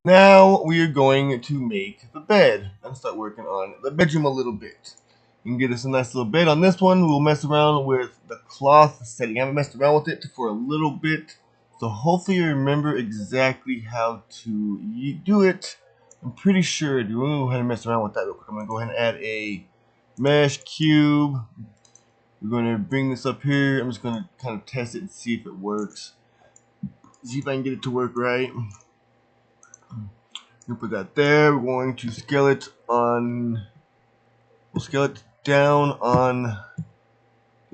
Now we are going to make the bed and start working on the bedroom a little bit. You can get us a nice little bed. On this one, we'll mess around with the cloth setting. I haven't messed around with it for a little bit, so hopefully you remember exactly how to do it. I'm pretty sure I do. We're going to go ahead and mess around with that real quick. I'm going to go ahead and add a mesh cube. We're going to bring this up here. I'm just going to kind of test it and see if it works. See if I can get it to work right. We'll put that there. We're going to scale it on. We'll scale it down on.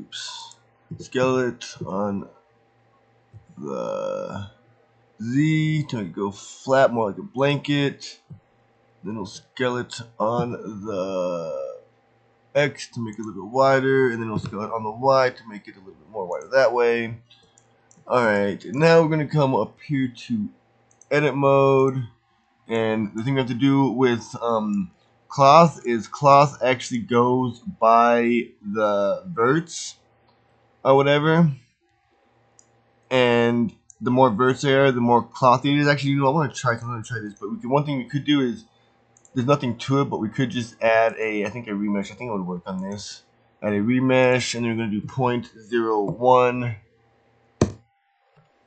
Oops. Scale it on the Z to make it go flat, more like a blanket. Then we'll scale it on the X to make it a little bit wider, and then we'll scale it on the Y to make it a little bit more wider that way. Alright, now we're going to come up here to edit mode, and the thing we have to do with cloth is cloth actually goes by the verts or whatever, and the more verts there are, the more cloth it is. Actually, you know, I want to try this, but one thing we could do is, there's nothing to it, but we could just add a remesh. I think it would work on this. Add a remesh, and then we're going to do 0.01,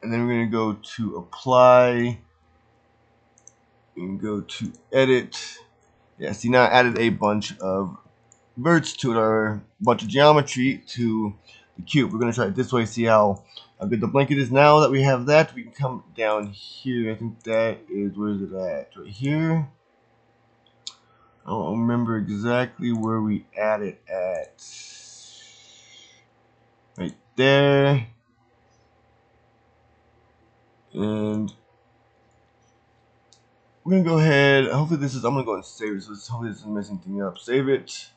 and then we're going to go to apply, and go to edit. Yeah, see, now I added a bunch of verts to it, or a bunch of geometry to the cube. We're going to try it this way, see how good the blanket is. Now that we have that, we can come down here. I think that is, where is it at? Right here. I don't remember exactly where we add it at. Right there. And we're going to go ahead. Hopefully this is, I'm going to go and save it. So hopefully this isn't messing anything up. Save it.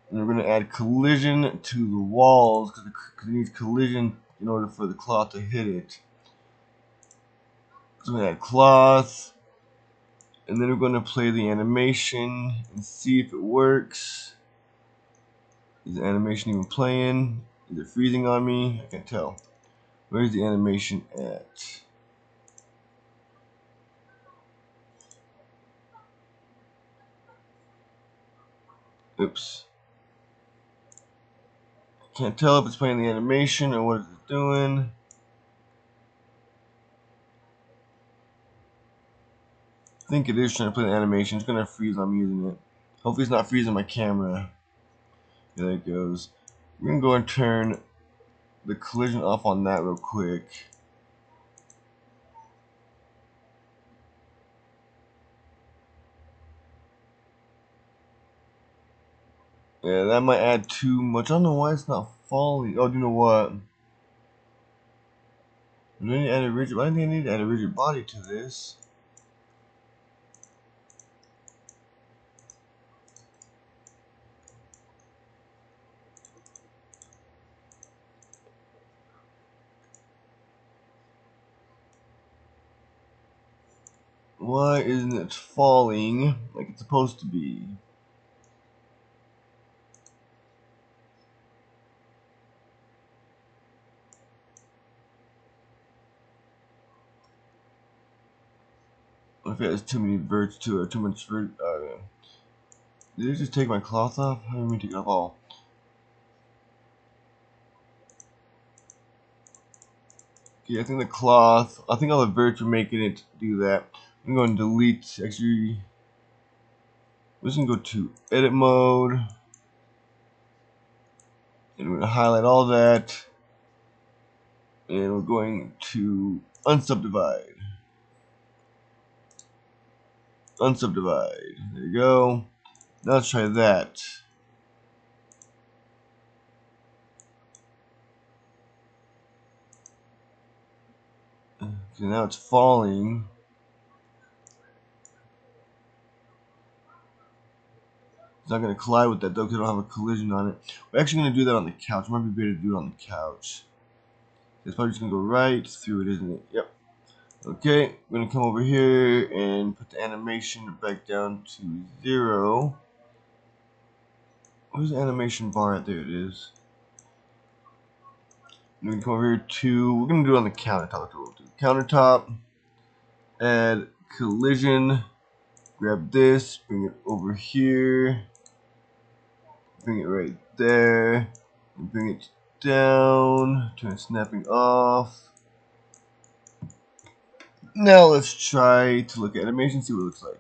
And we're going to add collision to the walls, because it needs collision in order for the cloth to hit it. So we're going to add cloth. And then we're going to play the animation and see if it works. Is the animation even playing? Is it freezing on me? I can't tell. Where's the animation at? Oops. Can't tell if it's playing the animation or what it's doing. I think it is trying to play the animation. It's gonna freeze on me using it. Hopefully it's not freezing my camera. There it goes. We're gonna go and turn the collision off on that real quick. Yeah, that might add too much. I don't know why it's not falling. Oh, do you know what? I need to add a rigid. I think I need to add a rigid body to this. Why isn't it falling like it's supposed to be? If it has too many verts to it, too much vert. Did it just take my cloth off? I didn't mean to take it off all. Okay, I think the cloth, I think all the verts are making it do that. I'm going to delete, actually, we're just going to go to edit mode. And we're going to highlight all that. And we're going to unsubdivide. Unsubdivide. There you go. Now let's try that. Okay, now it's falling. It's not going to collide with that though, because I don't have a collision on it. We're actually going to do that on the couch. It might be better to do it on the couch. It's probably just going to go right through it, isn't it? Yep. Okay, we're going to come over here and put the animation back down to 0. Where's the animation bar at? There it is. We're going to come over here to, we're going to do it on the countertop. Countertop, add collision. Grab this, bring it over here, bring it right there, and bring it down, turn snapping off. Now let's try to look at animation, see what it looks like.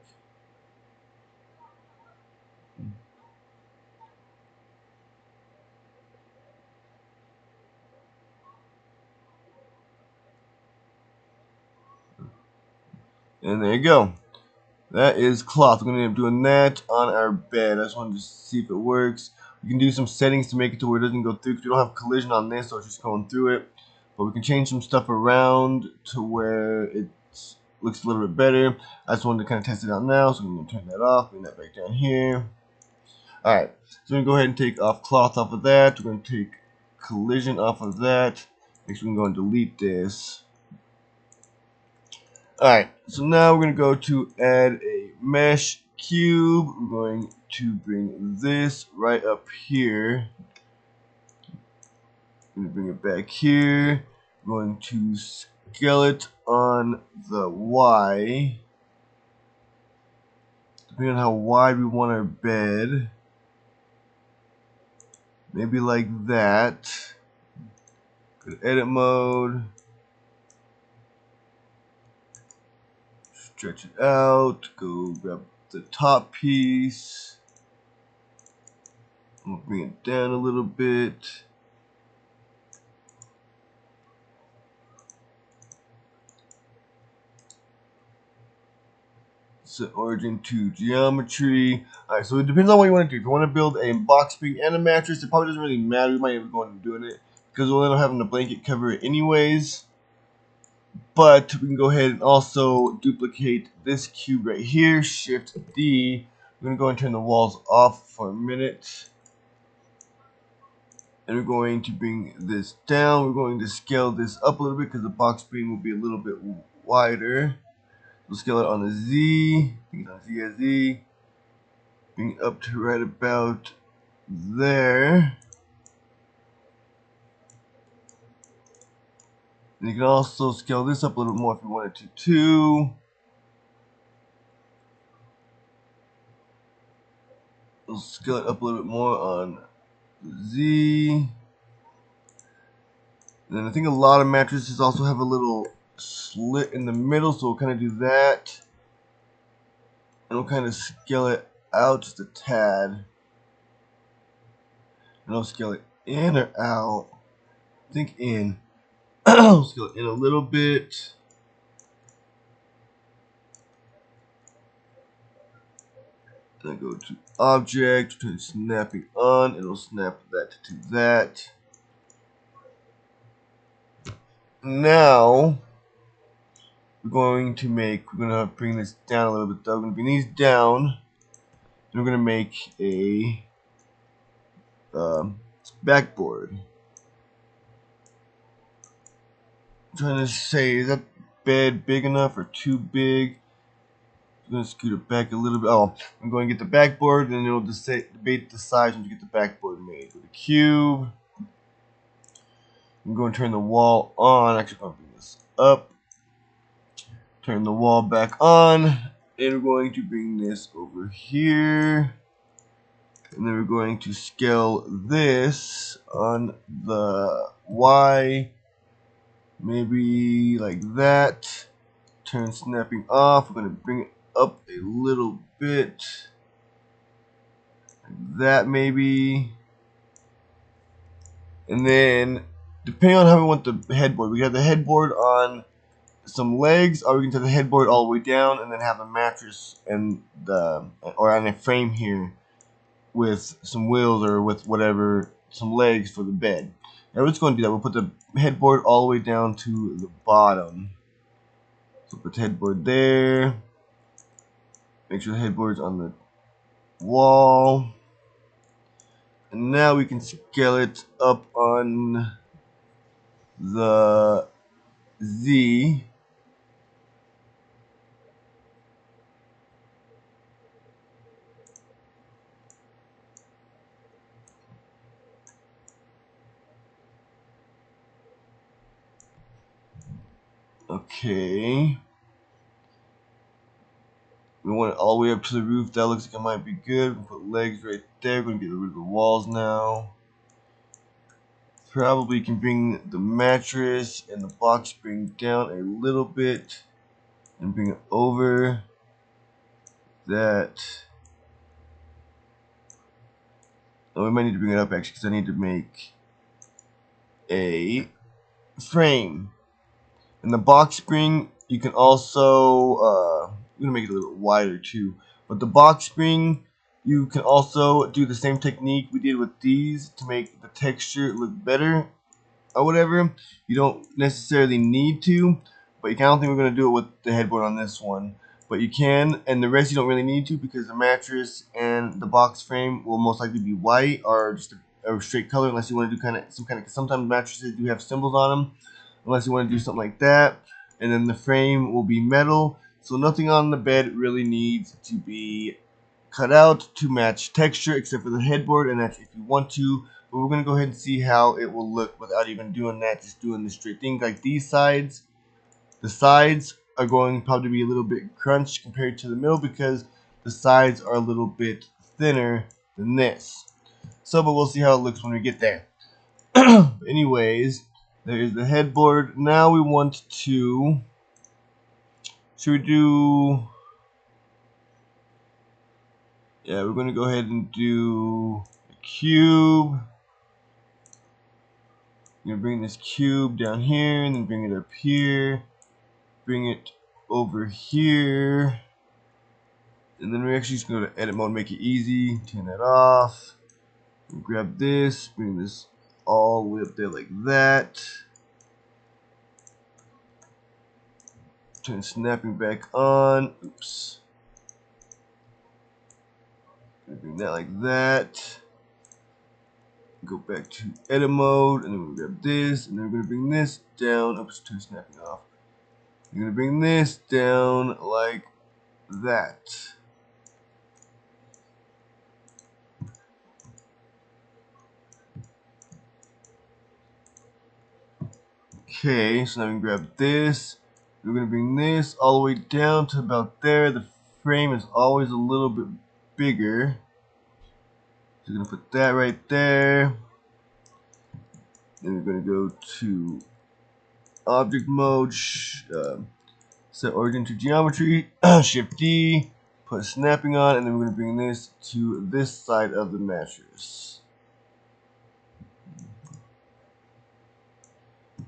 And there you go. That is cloth. We're going to end up doing that on our bed. I just wanted to see if it works. We can do some settings to make it to where it doesn't go through because we don't have collision on this, so it's just going through it. But we can change some stuff around to where it looks a little bit better. I just wanted to kind of test it out now, so I'm going to turn that off, bring that back down here. Alright, so we're going to go ahead and take off cloth off of that. We're going to take collision off of that. Next, we can go and delete this. Alright, so now we're going to go to add a mesh cube. We're going to bring this right up here. I'm going to bring it back here. We're going to scale it on the Y. Depending on how wide we want our bed. Maybe like that. Go to edit mode. Stretch it out. Go grab the top piece. I'm gonna bring it down a little bit. Set origin to geometry. Alright, so it depends on what you want to do. If you want to build a box spring and a mattress, it probably doesn't really matter. We might even go on doing it because we'll end up having the blanket cover it anyways. But we can go ahead and also duplicate this cube right here. Shift D. We're going to go and turn the walls off for a minute. And we're going to bring this down. We're going to scale this up a little bit because the box spring will be a little bit wider. We'll scale it on a Z. Bring it on Z as Z. Bring it up to right about there. And you can also scale this up a little more if you wanted to too. We'll scale it up a little bit more on Z. And then I think a lot of mattresses also have a little slit in the middle, so we'll kind of do that. And we'll kind of scale it out just a tad. And I'll scale it in or out. I think in. I'll scale it in a little bit. Then go to object, turn snapping on, it'll snap that to that. Now we're going to bring this down a little bit though. We're gonna bring these down, and we're gonna make a backboard. I'm trying to say, is that bed big enough or too big? I'm gonna scoot it back a little bit. Oh, I'm going to get the backboard, and it'll debate the size when you get the backboard made. Go to cube. I'm going to turn the wall on. Actually, I'm going to bring this up. Turn the wall back on. And we're going to bring this over here. And then we're going to scale this on the Y. Maybe like that. Turn snapping off. We're going to bring it up a little bit. Like that maybe. And then, depending on how we want the headboard, we have the headboard on some legs, or we can take the headboard all the way down and then have a mattress and or on a frame here with some wheels or with whatever, some legs for the bed. Now we're just going to do that. We'll put the headboard all the way down to the bottom. So put the headboard there. Make sure the headboard's on the wall. And now we can scale it up on the Z. Okay. We want it all the way up to the roof. That looks like it might be good. We can put legs right there. We're going to get rid of the walls now. Probably can bring the mattress and the box spring down a little bit and bring it over that. Oh, we might need to bring it up actually because I need to make a frame. And the box spring, you can also, I'm going to make it a little wider too. But the box spring, you can also do the same technique we did with these to make the texture look better or whatever. You don't necessarily need to, but I don't think we're going to do it with the headboard on this one. But you can, and the rest you don't really need to because the mattress and the box frame will most likely be white or just a straight color unless you want to do sometimes mattresses do have symbols on them. Unless you want to do something like that. And then the frame will be metal. So nothing on the bed really needs to be cut out to match texture except for the headboard, and that's if you want to. But we're going to go ahead and see how it will look without even doing that, just doing the straight thing. Like these sides, the sides are going to probably be a little bit crunched compared to the middle because the sides are a little bit thinner than this. So, but we'll see how it looks when we get there. Anyways, there's the headboard. Now we want to, should we do, yeah, we're going to go ahead and do a cube. I'm going to bring this cube down here and then bring it up here. Bring it over here. And then we're actually just going to go to edit mode, make it easy. Turn that off. Grab this, bring this all the way up there like that. Turn snapping back on. Oops. Bring that like that. Go back to edit mode, and then we'll grab this, and then we're going to bring this down. Oops, turn snapping off. We're going to bring this down like that. Okay, so now we can grab this. We're going to bring this all the way down to about there. The frame is always a little bit bigger. So we're going to put that right there. Then we're going to go to object mode, set origin to geometry, shift D, put snapping on, and then we're going to bring this to this side of the mattress.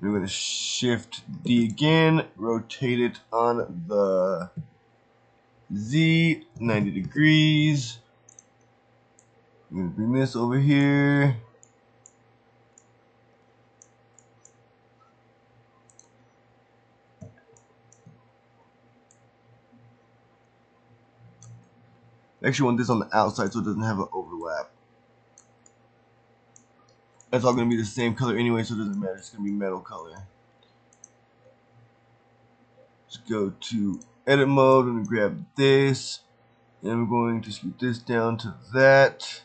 We're going to shift D again, rotate it on the Z 90 degrees. I'm going to bring this over here. I actually want this on the outside so it doesn't have an overlap. That's all going to be the same color anyway, so it doesn't matter. It's going to be metal color. Let's go to edit mode and grab this. And we're going to scoot this down to that.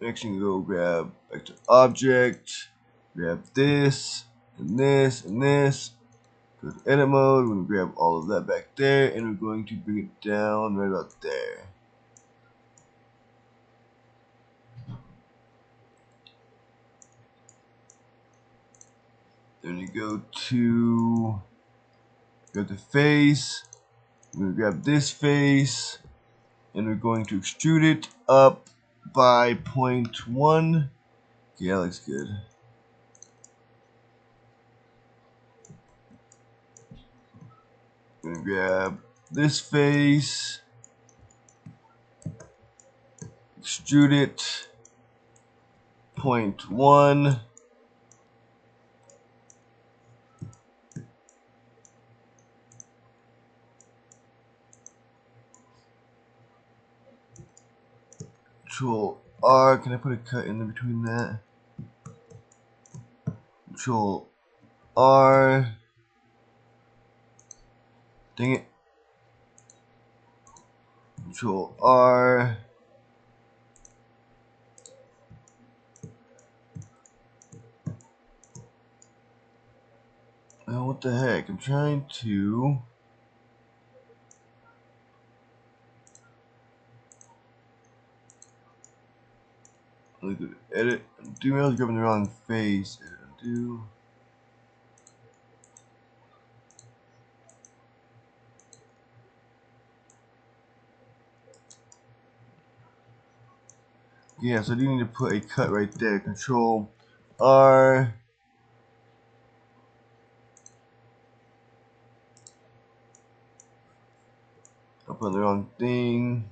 Next, you can go grab back to object, grab this, and this, and this. Go to edit mode. We're going to grab all of that back there, and we're going to bring it down right about there. Then you go to face. We're going to grab this face, and we're going to extrude it up by 0.1. Okay, that looks good. I'm going to grab this face, extrude it 0.1. Control R. Can I put a cut in between that? Control R. Dang it. Control R. Now what the heck? I'm trying to look at edit. I was grabbing the wrong face. Edit, undo. Yeah, so I do need to put a cut right there. Control R. I put the wrong thing.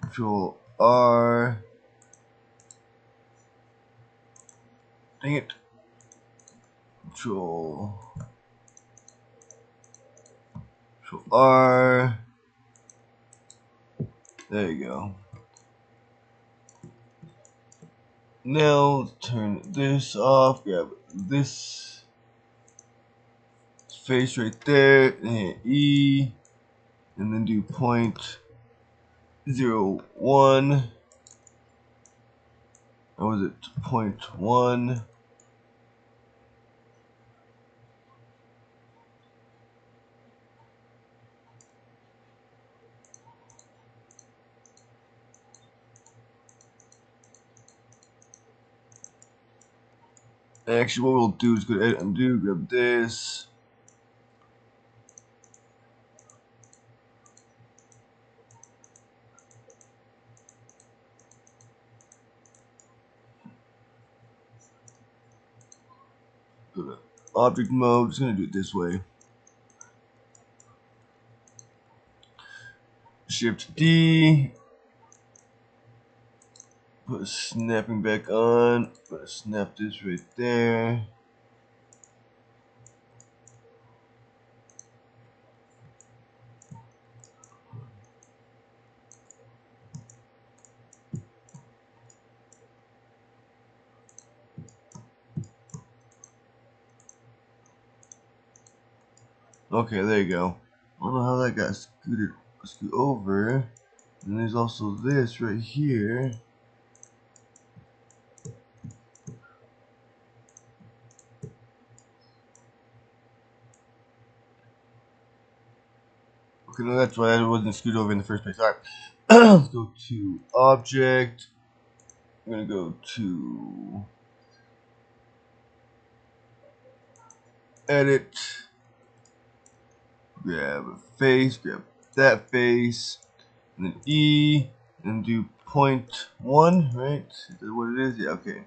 Control R. Dang it. Control R. There you go. Now turn this off. Grab this face right there, and hit E, and then do 0.01. Or was it 0.1? Actually, what we'll do is go to edit, undo, grab this. Go to object mode. Just gonna do it this way. Shift D. Put snapping back on. Gonna snap this right there. Okay, there you go. I don't know how that got scoot over. And there's also this right here. Okay, no, that's why it wasn't screwed over in the first place. Alright, let's go to object. I'm gonna go to edit. Grab a face, grab that face, and then E, and do 0.1, right? Is that what it is? Yeah, okay.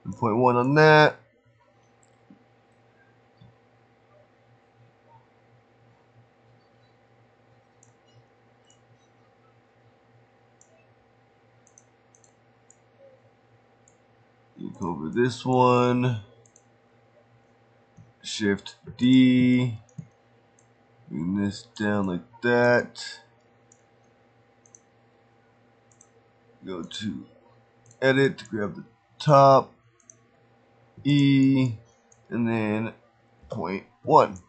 And 0.1 on that. You go over this one. Shift D. Bring this down like that. Go to edit, grab the top, E, and then 0.1.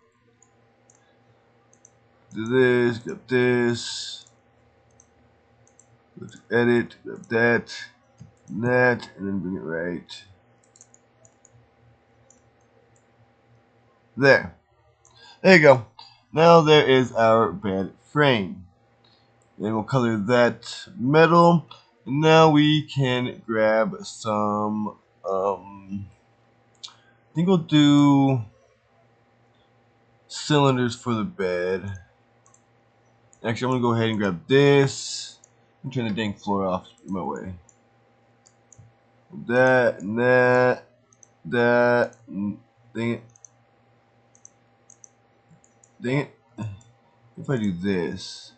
Do this, grab this, go to edit, grab that, and then bring it right there. There you go. Now there is our bed frame. And we'll color that metal. And now we can grab some, I think we'll do cylinders for the bed. Actually, I'm gonna go ahead and grab this. I'm turning the dang floor off in my way. That and that, and dang it. Dang it. If I do this.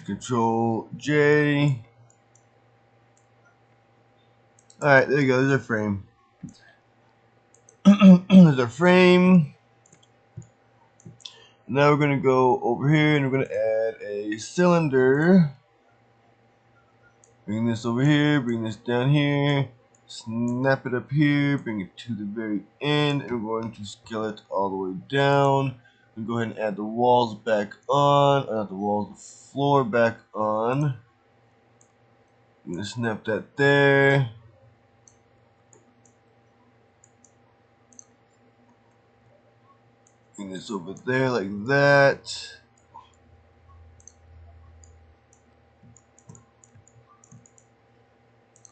Control J. Alright, there you go. There's our frame. There's our frame. Now we're going to go over here and we're going to add a cylinder. Bring this over here, bring this down here, snap it up here, bring it to the very end, and we're going to scale it all the way down. And go ahead and add the walls back on, not the walls, the floor back on. I'm gonna snap that there. Bring this over there like that.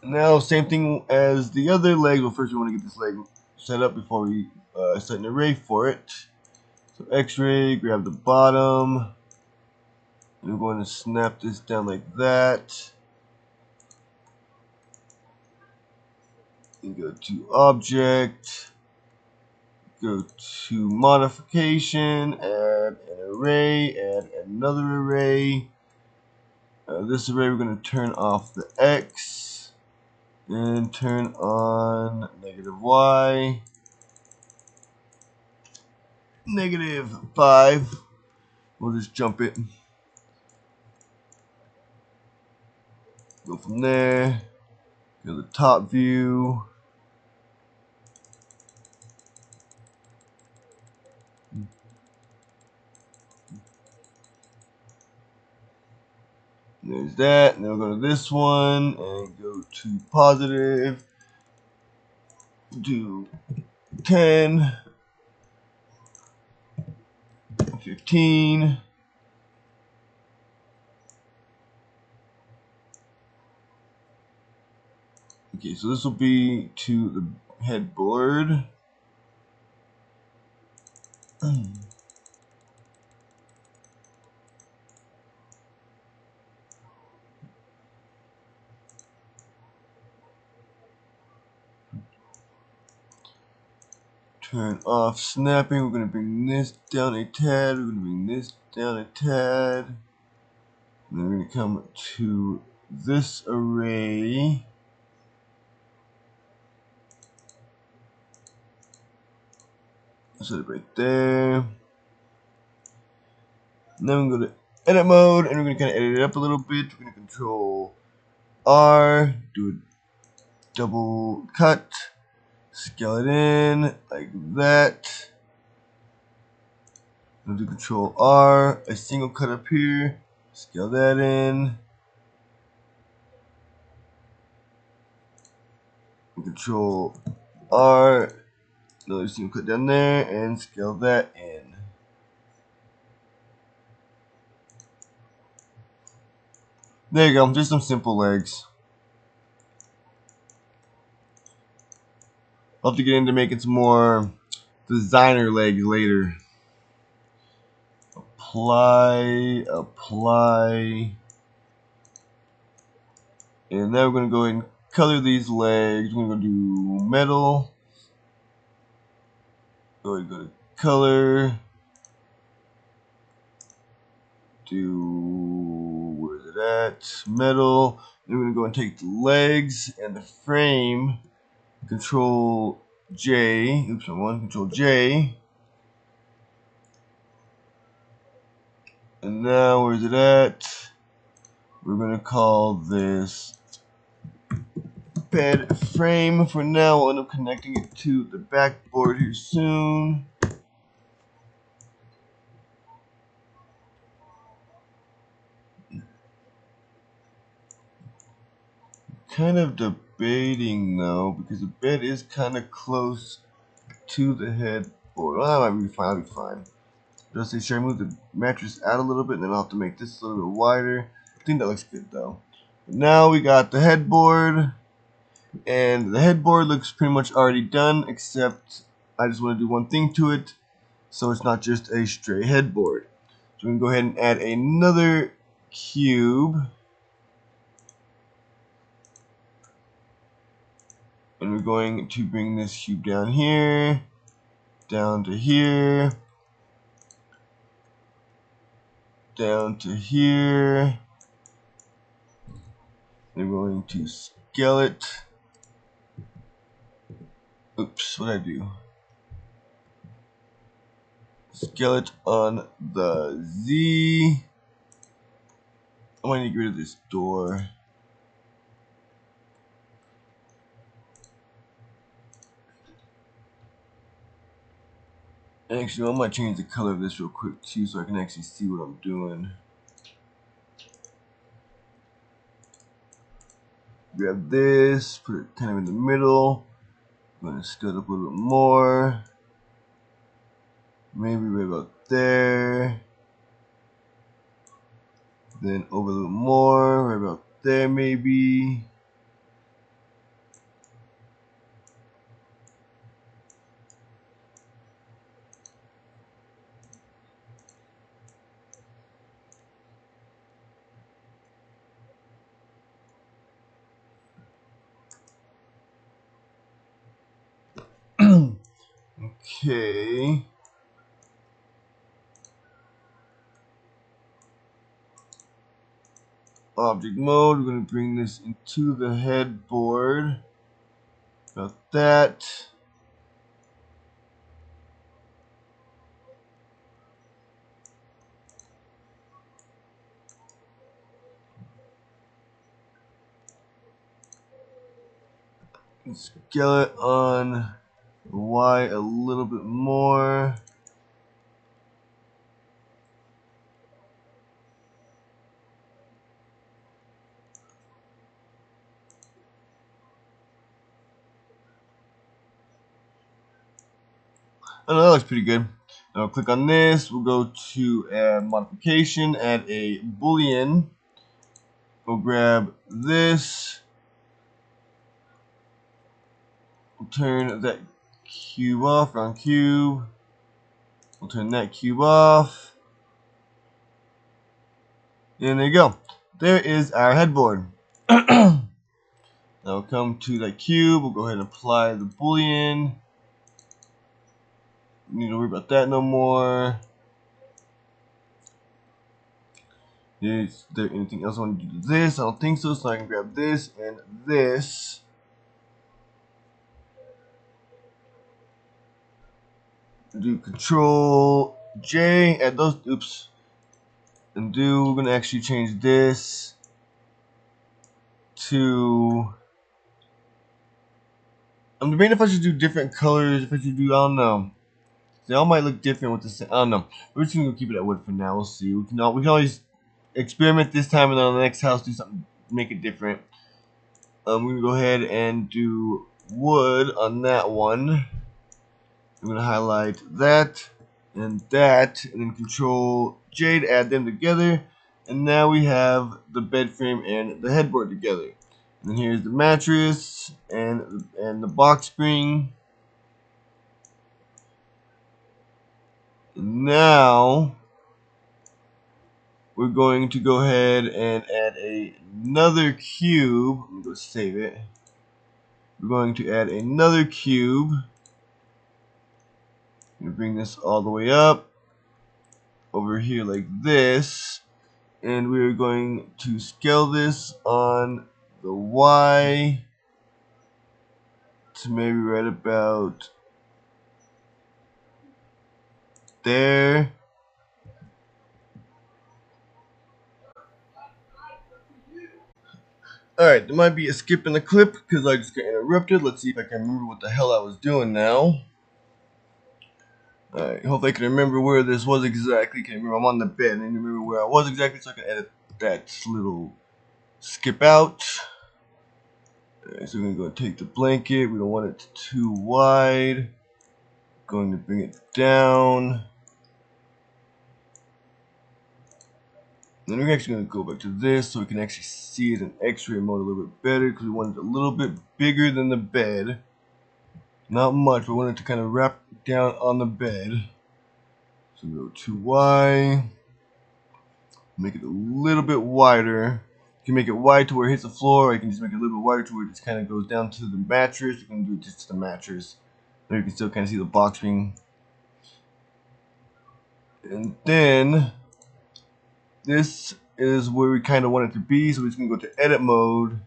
Now, same thing as the other leg. Well, first we want to get this leg set up before we set an array for it. So X-ray, grab the bottom. And we're going to snap this down like that. And go to Object. Go to Modification. Add an array. Add another array. This array we're going to turn off the X. And turn on -y. -5. We'll just jump it. Go from there. Go to the top view. There's that. And then we'll go to this one and go to positive. Do 10, 15. Okay, so this will be to the headboard. Turn off snapping. We're going to bring this down a tad. We're going to bring this down a tad. And then we're going to come to this array. Set it right there. And then we're going to go to edit mode, and we're going to kind of edit it up a little bit. We're going to control R, do a double cut, scale it in like that. We'll do control R, a single cut up here, scale that in. Control R, another single cut down there, and scale that in. There you go, just some simple legs. I'll have to get into making some more designer legs later. Apply. And now we're going to go ahead and color these legs. We're going to do metal. Go ahead and go to color. Where's it at? Metal. Then we're going to go and take the legs and the frame. Control J. Oops, Control J. And now where's it at? We're going to call this bed frame. For now, we'll end up connecting it to the backboard here soon. Kind of debating though, because the bed is kind of close to the headboard. Well, that might be fine. I'll be fine. Just say, should I move the mattress out a little bit, and then I'll have to make this a little bit wider. I think that looks good though. But now we got the headboard, and the headboard looks pretty much already done, except I just want to do one thing to it, so it's not just a straight headboard. So we can go ahead and add another cube. And we're going to bring this cube down here, down to here, down to here. And we're going to scale it. Oops, what did I do? Scale it on the Z. I want to get rid of this door. Actually, I might change the color of this real quick too, so I can actually see what I'm doing. Grab this, put it kind of in the middle. I'm gonna scale it up a little bit more. Maybe right about there. Then over a little more, right about there maybe. Okay. Object mode, we're going to bring this into the headboard. About that. Scale it on Y a little bit more. Oh, no, that looks pretty good. Now click on this. We'll go to add modification, add a boolean. Go grab this. We'll turn that cube off, round cube. We'll turn that cube off. And there you go. There is our headboard. Now we'll come to that cube. We'll go ahead and apply the boolean. Need to worry about that no more. Is there anything else I want to do to this? I don't think so. So I can grab this and this. Do Control J. Add those. Oops. And we're gonna actually change this to. I'm debating if I should do different colors. If I should do, I don't know. They all might look different with the. I don't know. We're just gonna keep it at wood for now. We'll see. We can always experiment this time, and then on the next house do something, make it different. We're gonna go ahead and do wood on that one. I'm gonna highlight that and then Control J to add them together, and now we have the bed frame and the headboard together. And then here's the mattress and the box spring. And now we're going to go ahead and add another cube. Let me go save it. We're going to add another cube. I'm going to bring this all the way up over here like this. And we're going to scale this on the Y to maybe right about there. Alright, there might be a skip in the clip because I just got interrupted. Let's see if I can remember what the hell I was doing now. Alright, hope I can remember where this was exactly. Can remember I'm on the bed and remember where I was exactly so I can edit that little skip out. Alright, so we're going to take the blanket. We don't want it too wide. Going to bring it down. Then we're actually going to go back to this so we can actually see it in X-ray mode a little bit better because we want it a little bit bigger than the bed. Not much, but we want it to kind of wrap down on the bed. So we go to Y. Make it a little bit wider. You can make it wide to where it hits the floor, or you can just make it a little bit wider to where it just kind of goes down to the mattress. You can do it just to the mattress. There you can still kind of see the box spring. And then this is where we kind of want it to be, so we're just going to go to edit mode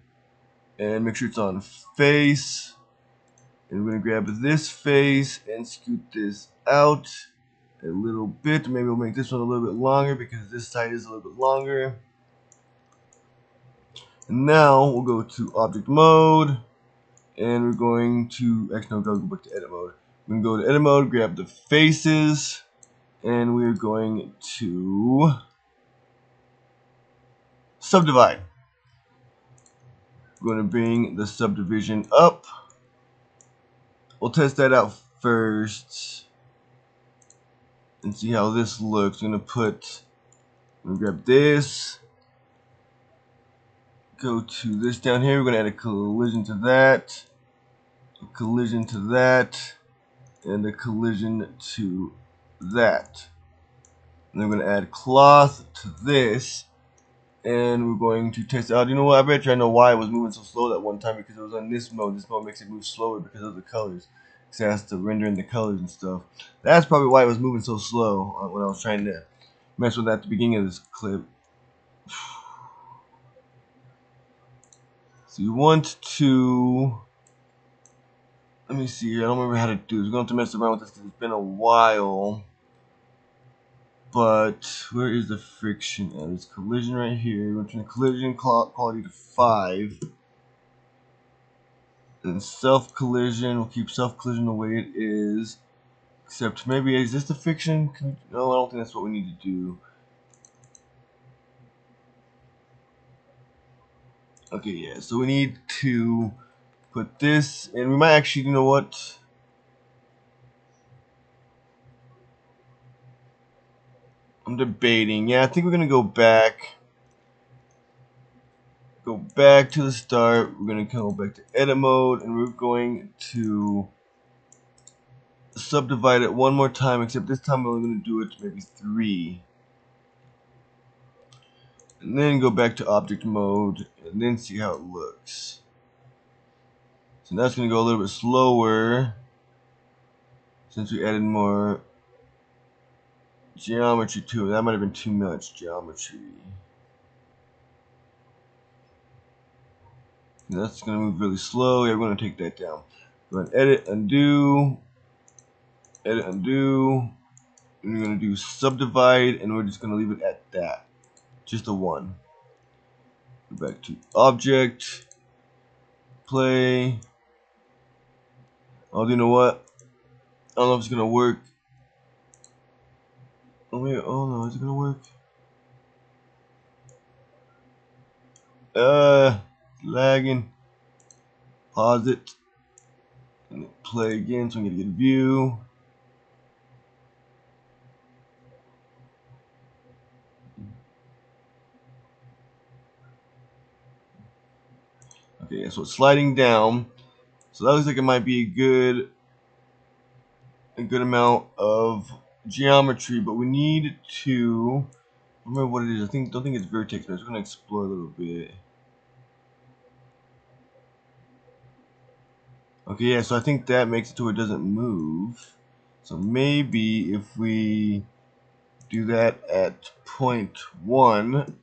and make sure it's on face. And we're going to grab this face and scoot this out a little bit. Maybe we'll make this one a little bit longer because this side is a little bit longer. And now we'll go to object mode and we're going to, actually no, go back to edit mode. We can go to edit mode, grab the faces, and we're going to subdivide. We're going to bring the subdivision up. We'll test that out first and see how this looks. I'm going to grab this, go to this down here. We're going to add a collision to that, a collision to that, and a collision to that. And then we're going to add cloth to this, and we're going to test it out. You know what? I bet you I know why it was moving so slow that one time, because it was on this mode. This mode makes it move slower because of the colors. Because it has to render in the colors and stuff. That's probably why it was moving so slow when I was trying to mess with that at the beginning of this clip. So you want to, let me see here. I don't remember how to do this. We're going to have to mess around with this because it's been a while. But where is the friction at? It's collision right here. We're turn the collision quality to 5. And self collision, we'll keep self collision the way it is. Except maybe, is this the friction? No, I don't think that's what we need to do. Okay, yeah, so we need to put this, and we might actually, you know what? I'm debating. Yeah, I think we're gonna go back. Go back to the start. We're gonna go back to edit mode, and we're going to subdivide it one more time. Except this time we're only gonna do it to maybe 3, and then go back to object mode, and then see how it looks. So now it's gonna go a little bit slower since we added more geometry to it. That might have been too much geometry. That's going to move really slow. Yeah, we're going to take that down. Go ahead and edit, undo, and we're going to do subdivide, and we're just going to leave it at that. Just a 1. Go back to object, play. Oh, you know what? I don't know if it's going to work. Oh, wait. Oh, no. Is it going to work? Lagging. Pause it. And play again so I'm going to get a view. Okay, yeah, so it's sliding down. So that looks like it might be a good amount of geometry, but we need to remember what it is. Don't think it's vertex, but it's going to explore a little bit. Okay, yeah, so I think that makes it to where it doesn't move. So maybe if we do that at point 1,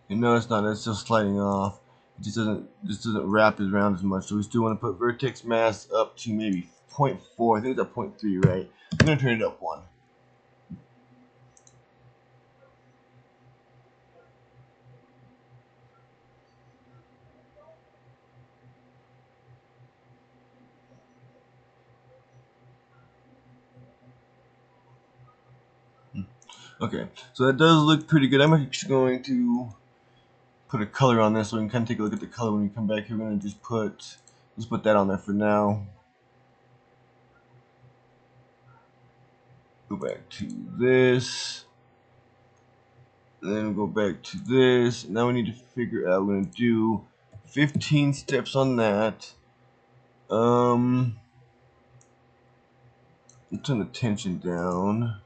and no, it's not. It's still sliding off. It just doesn't wrap it around as much. So we still want to put vertex mass up to maybe point 4. I think it's at point 3, right? I'm gonna turn it up 1. Okay, so that does look pretty good. I'm actually going to put a color on this so we can kind of take a look at the color when we come back here. We're going to just let's put that on there for now. Go back to this. Then go back to this. Now we need to figure out, we're going to do 15 steps on that. Let's turn the tension down.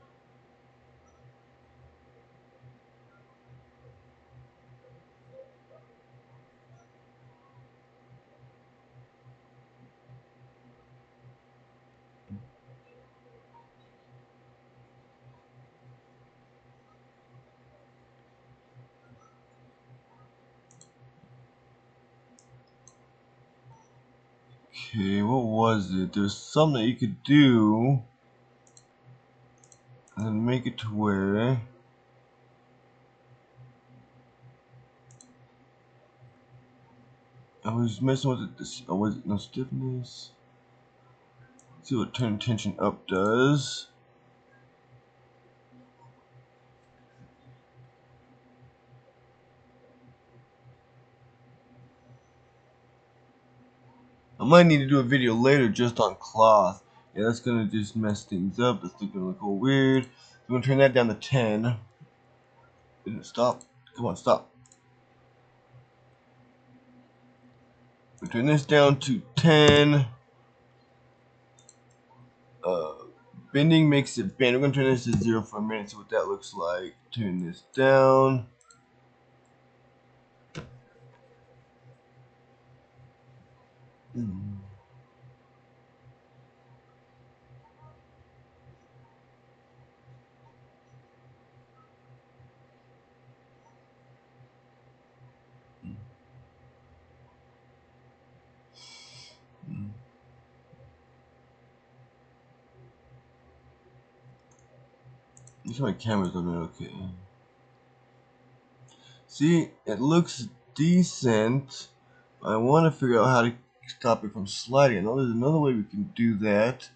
Okay, what was it? There's something that you could do and then make it to where I was messing with it. This, oh, was it no stiffness? Let's see what turn tension up does. I might need to do a video later just on cloth. Yeah, that's gonna just mess things up. That's gonna look all weird. I'm gonna turn that down to 10. Didn't stop. Come on, stop. We turn this down to 10. Uh, Bending makes it bend. We're gonna turn this to 0 for a minute. See what that looks like. Turn this down. Mm. Make my camera's on there. Okay. See, it looks decent. I want to figure out how to stop it from sliding. I know there's another way we can do that.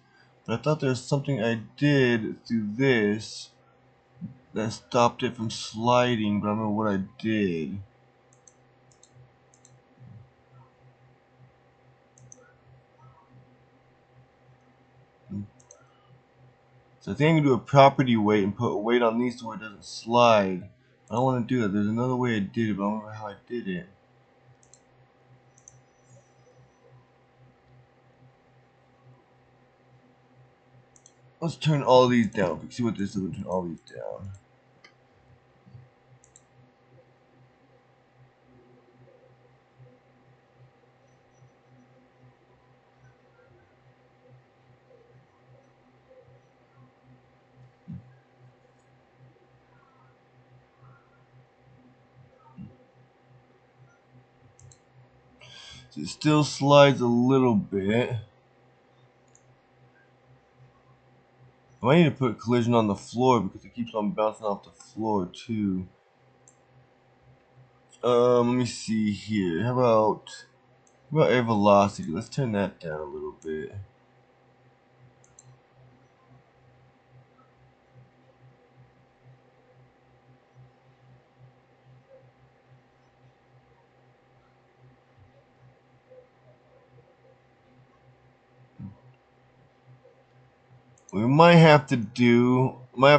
But I thought there was something I did through this that stopped it from sliding, but I don't remember what I did. So I think I can do a property weight and put a weight on these so it doesn't slide. I don't want to do that. There's another way I did it, but I don't remember how I did it. Let's turn all these down. See what this is. Turn all these down. So it still slides a little bit. I might need to put collision on the floor because it keeps on bouncing off the floor too. Let me see here. How about air velocity? Let's turn that down a little bit. Might have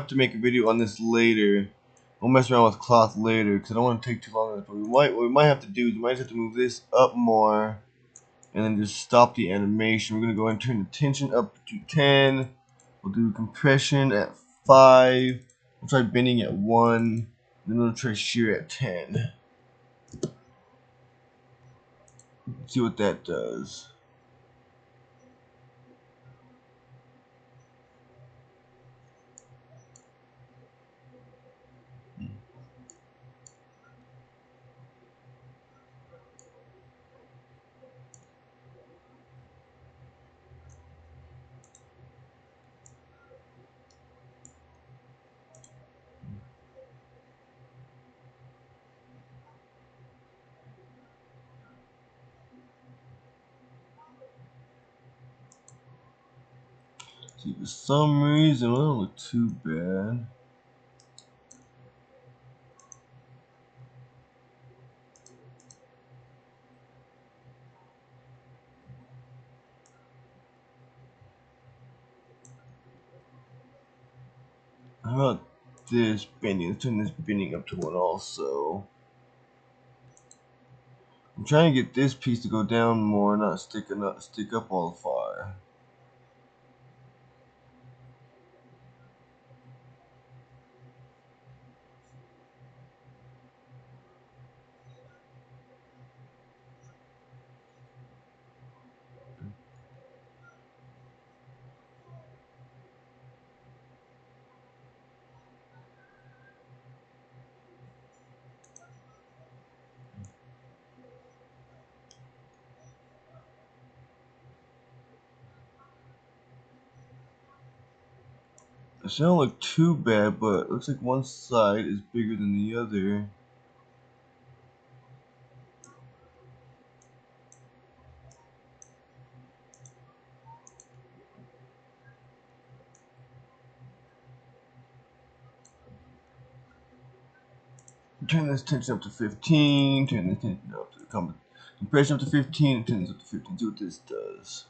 to make a video on this later. We'll mess around with cloth later because I don't want to take too long on it. But what we might have to do is we might have to move this up more and then just stop the animation. We're gonna go and turn the tension up to 10. We'll do compression at 5. We'll try bending at 1. Then we'll try shear at 10. See what that does. See, for some reason, it doesn't look too bad. How about this bending? Let's turn this bending up to 1 also. I'm trying to get this piece to go down more, not stick up all the far. It don't look too bad, but it looks like one side is bigger than the other. Turn this tension up to 15, turn this tension up to compression up to 15, and turn this up to 15. See what this does.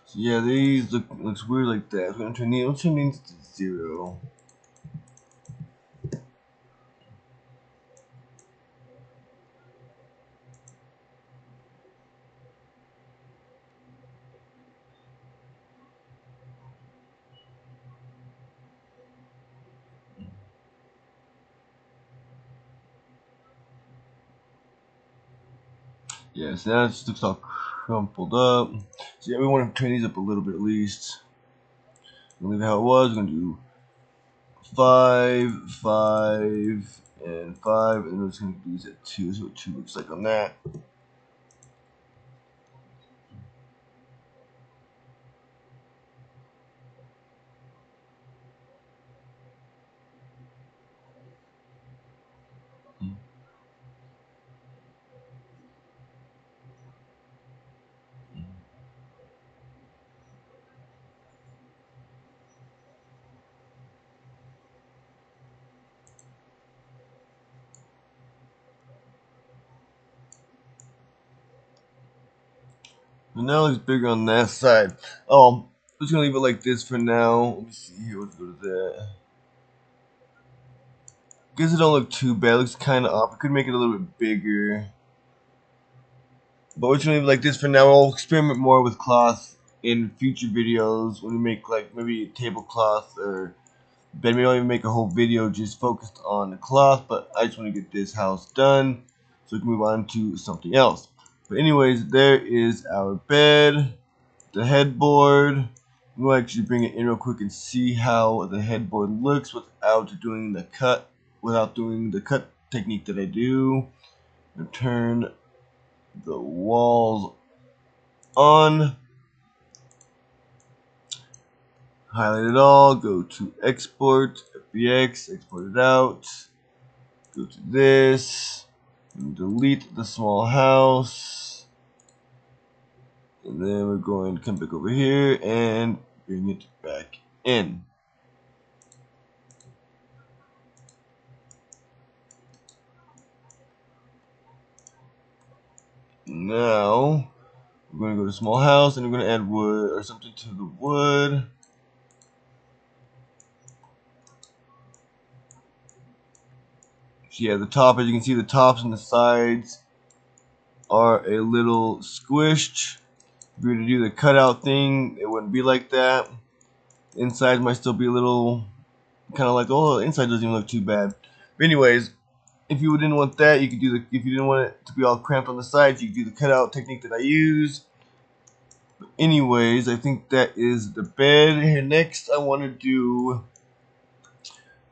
So yeah, these looks weird like that. We're gonna turn these to 0. Yeah, so now it just looks all crumpled up. So yeah, we want to turn these up a little bit at least. We'll leave it how it was. We're gonna do 5, 5, and 5, and we're just gonna do this at 2. So what 2 looks like on that. But now it looks bigger on that side. I'm just gonna leave it like this for now. Let me see here. Let's go to that. Guess it don't look too bad. It looks kind of off. I could make it a little bit bigger. But we're just gonna leave it like this for now. I'll experiment more with cloth in future videos when we make like maybe a tablecloth or maybe I'll even make a whole video just focused on the cloth. But I just want to get this house done so we can move on to something else. But anyways, there is our bed, the headboard. We'll actually bring it in real quick and see how the headboard looks without doing the cut technique that I do. Turn the walls on, highlight it all, go to export, FBX, export it out, go to this, and delete the small house, and then we're going to come back over here and bring it back in. Now we're going to go to small house and we're going to add wood or something to the wood. So yeah, the top, as you can see, the tops and the sides are a little squished. If we were to do the cutout thing, it wouldn't be like that. Inside might still be a little kind of like, oh, the inside doesn't even look too bad. But anyways, if you didn't want that, you could do the, if you didn't want it to be all cramped on the sides, you could do the cutout technique that I use. But anyways, I think that is the bed. Here next, I want to do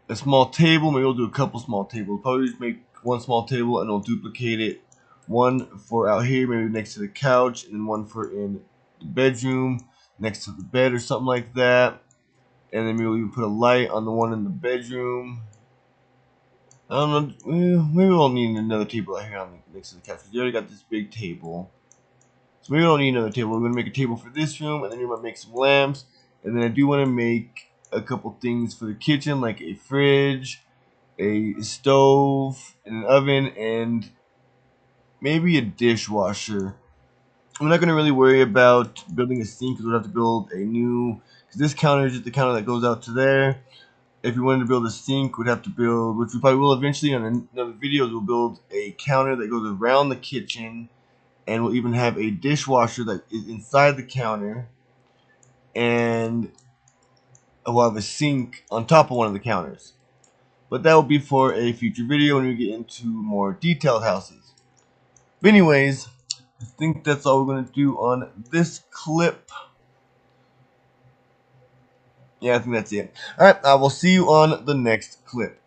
a small table. Maybe we'll do a couple small tables. Probably just make one small table and I'll duplicate it. One for out here, maybe next to the couch, and then one for in the bedroom, next to the bed or something like that. And then maybe we'll even put a light on the one in the bedroom. I don't know. Maybe we'll need another table out here on next to the couch. We already got this big table. So maybe we don't need another table. We're going to make a table for this room, and then we're going to make some lamps. And then I do want to make a couple things for the kitchen, like a fridge, a stove, and an oven, and maybe a dishwasher. I'm not going to really worry about building a sink because we'll have to build a new, because this counter is just the counter that goes out to there. If we wanted to build a sink, we'd have to build, which we probably will eventually on another video, we'll build a counter that goes around the kitchen and we'll even have a dishwasher that is inside the counter, and we'll have a sink on top of one of the counters. But that will be for a future video when we get into more detailed houses. But anyways, I think that's all we're going to do on this clip. Yeah, I think that's it. Alright, I will see you on the next clip.